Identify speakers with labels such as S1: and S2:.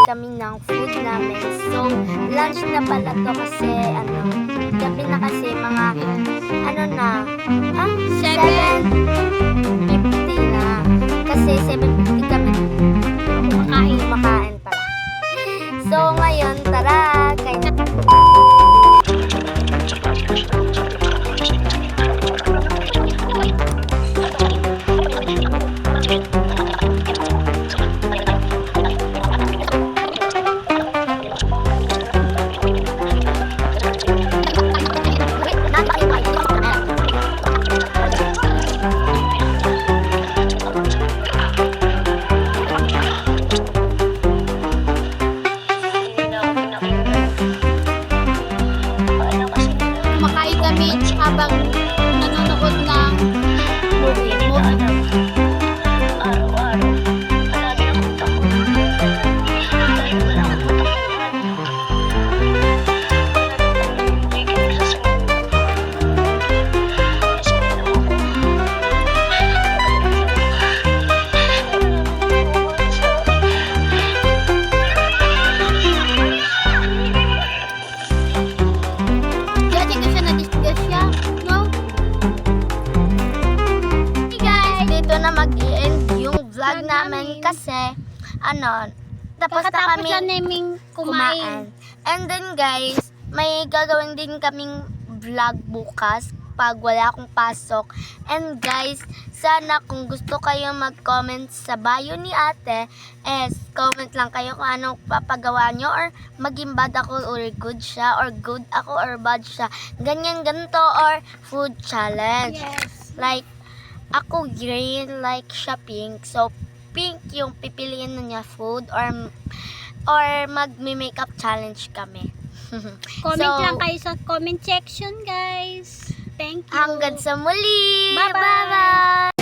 S1: kami ng food namin. So, lunch na pala to kasi, gabi na kasi mga, na, 7:50 na. Kasi 7:50 kami kumakain pala. So, ngayon, tara, kain na.
S2: Kumakain kami habang nanonood ng movie.
S1: Mag-i-end yung vlog namin kasi tapos na kami
S2: naming kumain.
S1: And then guys, may gagawin din kaming vlog bukas pag wala akong pasok. And guys, sana kung gusto kayo mag-comment sa bio ni ate, comment lang kayo kung anong papagawa nyo, or maging bad ako or good siya, or good ako or bad siya, ganyan ganito, or food challenge.
S2: Yes.
S1: Like ako green, like siya pink. So, pink yung pipiliin na niya food, or mag-makeup challenge kami.
S2: Comment lang kayo sa comment section, guys. Thank you.
S1: Hanggang sa muli.
S2: Bye-bye.
S1: Bye-bye.